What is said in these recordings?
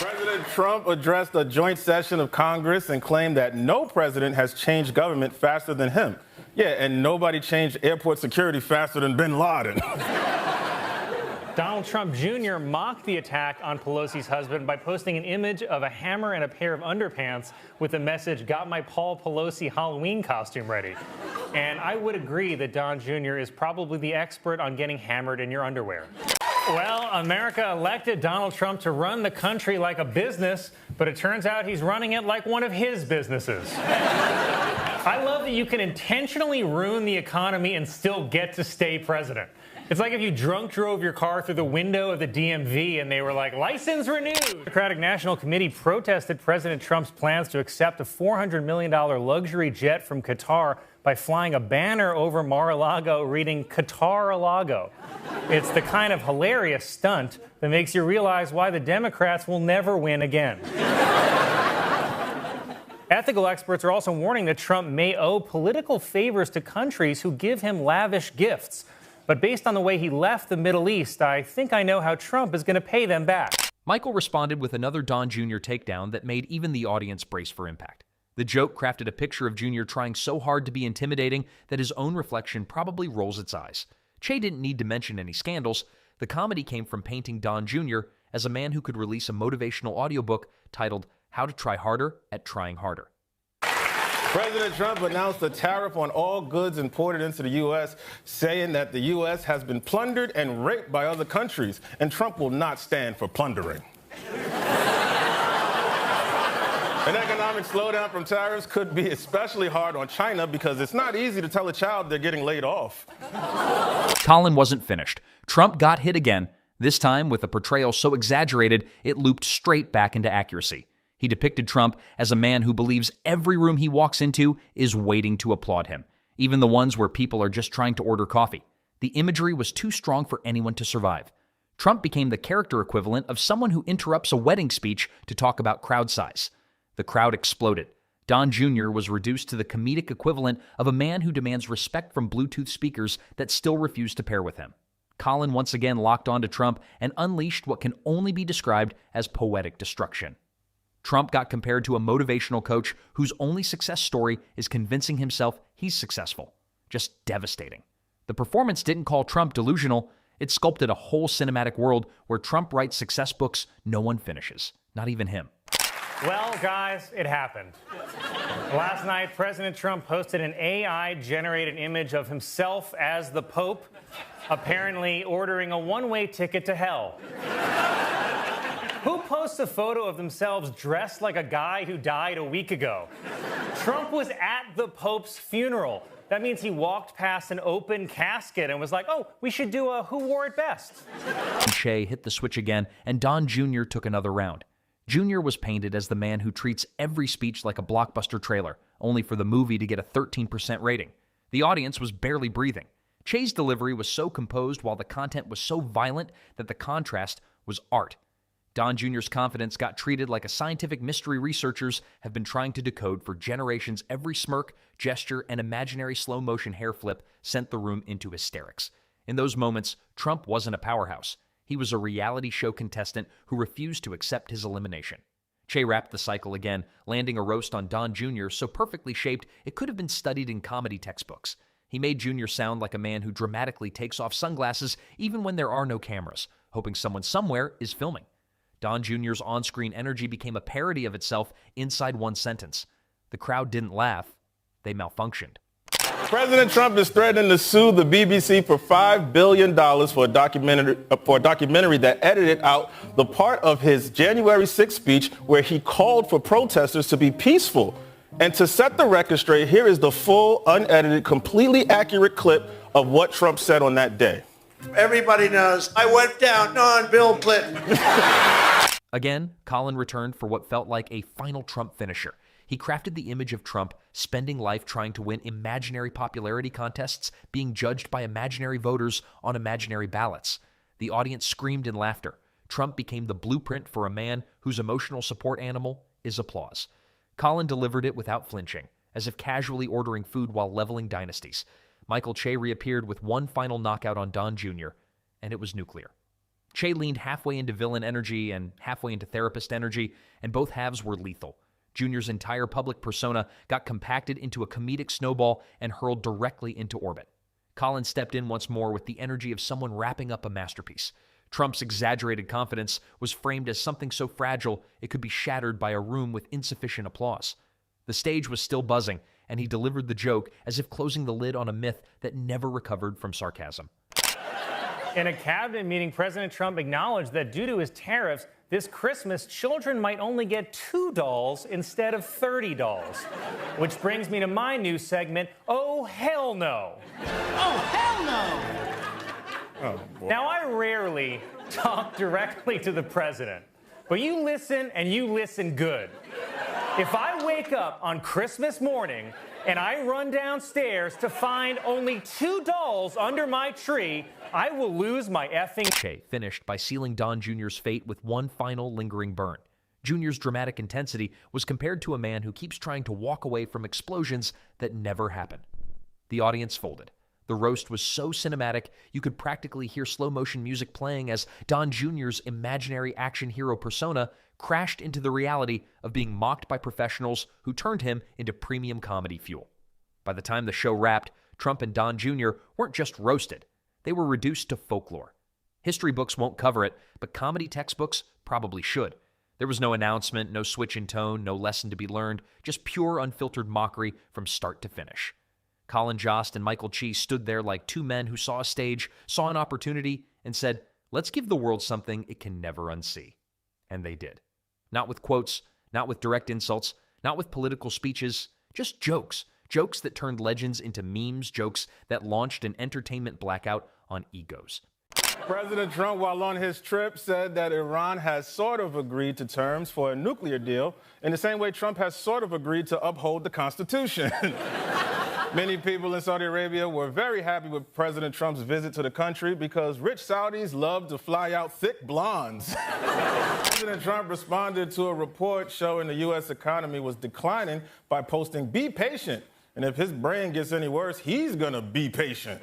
President Trump addressed a joint session of Congress and claimed that no president has changed government faster than him. Yeah, and nobody changed airport security faster than bin Laden. Donald Trump Jr. mocked the attack on Pelosi's husband by posting an image of a hammer and a pair of underpants with the message, "Got my Paul Pelosi Halloween costume ready." And I would agree that Don Jr. is probably the expert on getting hammered in your underwear. Well, America elected Donald Trump to run the country like a business, but it turns out he's running it like one of his businesses. I love that you can intentionally ruin the economy and still get to stay president. It's like if you drunk drove your car through the window of the DMV and they were like, "License renewed." The Democratic National Committee protested President Trump's plans to accept a $400 million luxury jet from Qatar by flying a banner over Mar-a-Lago reading Qatar-a-Lago. It's the kind of hilarious stunt that makes you realize why the Democrats will never win again. Ethical experts are also warning that Trump may owe political favors to countries who give him lavish gifts. But based on the way he left the Middle East, I think I know how Trump is going to pay them back. Michael responded with another Don Jr. takedown that made even the audience brace for impact. The joke crafted a picture of Jr. trying so hard to be intimidating that his own reflection probably rolls its eyes. Che didn't need to mention any scandals. The comedy came from painting Don Jr. as a man who could release a motivational audiobook titled How to Try Harder at Trying Harder. President Trump announced a tariff on all goods imported into the U.S., saying that the U.S. has been plundered and raped by other countries, and Trump will not stand for plundering. An economic slowdown from tariffs could be especially hard on China because it's not easy to tell a child they're getting laid off. Colin wasn't finished. Trump got hit again, this time with a portrayal so exaggerated it looped straight back into accuracy. He depicted Trump as a man who believes every room he walks into is waiting to applaud him, even the ones where people are just trying to order coffee. The imagery was too strong for anyone to survive. Trump became the character equivalent of someone who interrupts a wedding speech to talk about crowd size. The crowd exploded. Don Jr. was reduced to the comedic equivalent of a man who demands respect from Bluetooth speakers that still refuse to pair with him. Colin once again locked onto Trump and unleashed what can only be described as poetic destruction. Trump got compared to a motivational coach whose only success story is convincing himself he's successful. Just devastating. The performance didn't call Trump delusional. It sculpted a whole cinematic world where Trump writes success books no one finishes, not even him. Well, guys, it happened. Last night, President Trump posted an AI-generated image of himself as the Pope, apparently ordering a one-way ticket to hell. Who posts a photo of themselves dressed like a guy who died a week ago? Trump was at the Pope's funeral. That means he walked past an open casket and was like, "Oh, we should do a Who Wore It Best." Che hit the switch again, and Don Jr. took another round. Jr. was painted as the man who treats every speech like a blockbuster trailer, only for the movie to get a 13% rating. The audience was barely breathing. Che's delivery was so composed while the content was so violent that the contrast was art. Don Jr.'s confidence got treated like a scientific mystery researchers have been trying to decode for generations. Every smirk, gesture, and imaginary slow-motion hair flip sent the room into hysterics. In those moments, Trump wasn't a powerhouse. He was a reality show contestant who refused to accept his elimination. Che wrapped the cycle again, landing a roast on Don Jr. so perfectly shaped it could have been studied in comedy textbooks. He made Jr. sound like a man who dramatically takes off sunglasses even when there are no cameras, hoping someone somewhere is filming. Don Jr.'s on-screen energy became a parody of itself inside one sentence. The crowd didn't laugh, they malfunctioned. President Trump is threatening to sue the BBC for $5 billion for a documentary that edited out the part of his January 6th speech where he called for protesters to be peaceful. And to set the record straight, here is the full, unedited, completely accurate clip of what Trump said on that day. Everybody knows I went down on Bill Clinton. Again, Colin returned for what felt like a final Trump finisher. He crafted the image of Trump spending life trying to win imaginary popularity contests, being judged by imaginary voters on imaginary ballots. The audience screamed in laughter. Trump became the blueprint for a man whose emotional support animal is applause. Colin delivered it without flinching, as if casually ordering food while leveling dynasties. Michael Che reappeared with one final knockout on Don Jr., and it was nuclear. Che leaned halfway into villain energy and halfway into therapist energy, and both halves were lethal. Junior's entire public persona got compacted into a comedic snowball and hurled directly into orbit. Colin stepped in once more with the energy of someone wrapping up a masterpiece. Trump's exaggerated confidence was framed as something so fragile it could be shattered by a room with insufficient applause. The stage was still buzzing, and he delivered the joke as if closing the lid on a myth that never recovered from sarcasm. In a cabinet meeting, President Trump acknowledged that due to his tariffs, this Christmas, children might only get 2 dolls instead of 30 dolls. Which brings me to my new segment, Oh, Hell No. Oh, hell no! Oh, boy. Now, I rarely talk directly to the president, but you listen and you listen good. If I wake up on Christmas morning and I run downstairs to find only 2 dolls under my tree, I will lose my effing. Che finished by sealing Don Jr.'s fate with one final lingering burn. Jr.'s dramatic intensity was compared to a man who keeps trying to walk away from explosions that never happen. The audience folded. The roast was so cinematic, you could practically hear slow-motion music playing as Don Jr.'s imaginary action hero persona crashed into the reality of being mocked by professionals who turned him into premium comedy fuel. By the time the show wrapped, Trump and Don Jr. weren't just roasted. They were reduced to folklore. History books won't cover it, but comedy textbooks probably should. There was no announcement, no switch in tone, no lesson to be learned, just pure unfiltered mockery from start to finish. Colin Jost and Michael Che stood there like two men who saw a stage, saw an opportunity, and said, "Let's give the world something it can never unsee." And they did. Not with quotes, not with direct insults, not with political speeches, just jokes. Jokes that turned legends into memes, jokes that launched an entertainment blackout on egos. President Trump, while on his trip, said that Iran has sort of agreed to terms for a nuclear deal in the same way Trump has sort of agreed to uphold the Constitution. Many people in Saudi Arabia were very happy with President Trump's visit to the country because rich Saudis love to fly out thick blondes. President Trump responded to a report showing the U.S. economy was declining by posting, "Be patient. And if his brain gets any worse, he's gonna be patient."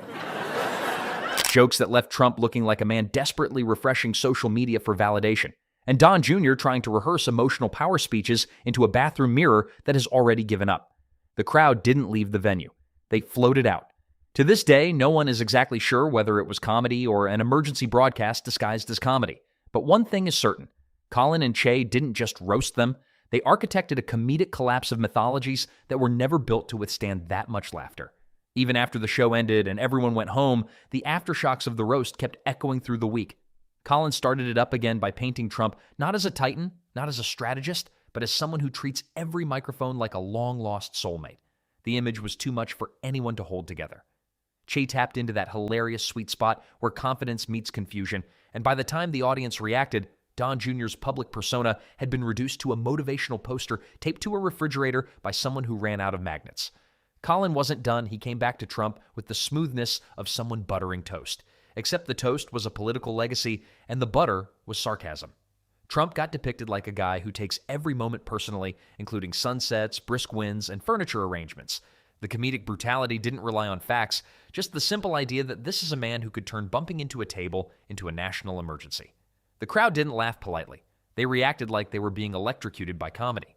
Jokes that left Trump looking like a man desperately refreshing social media for validation, and Don Jr. trying to rehearse emotional power speeches into a bathroom mirror that has already given up. The crowd didn't leave the venue. They floated out. To this day, no one is exactly sure whether it was comedy or an emergency broadcast disguised as comedy. But one thing is certain. Colin and Che didn't just roast them. They architected a comedic collapse of mythologies that were never built to withstand that much laughter. Even after the show ended and everyone went home, the aftershocks of the roast kept echoing through the week. Colin started it up again by painting Trump not as a titan, not as a strategist, but as someone who treats every microphone like a long-lost soulmate. The image was too much for anyone to hold together. Che tapped into that hilarious sweet spot where confidence meets confusion, and by the time the audience reacted, Don Jr.'s public persona had been reduced to a motivational poster taped to a refrigerator by someone who ran out of magnets. Colin wasn't done. He came back to Trump with the smoothness of someone buttering toast, except the toast was a political legacy and the butter was sarcasm. Trump got depicted like a guy who takes every moment personally, including sunsets, brisk winds, and furniture arrangements. The comedic brutality didn't rely on facts, just the simple idea that this is a man who could turn bumping into a table into a national emergency. The crowd didn't laugh politely. They reacted like they were being electrocuted by comedy.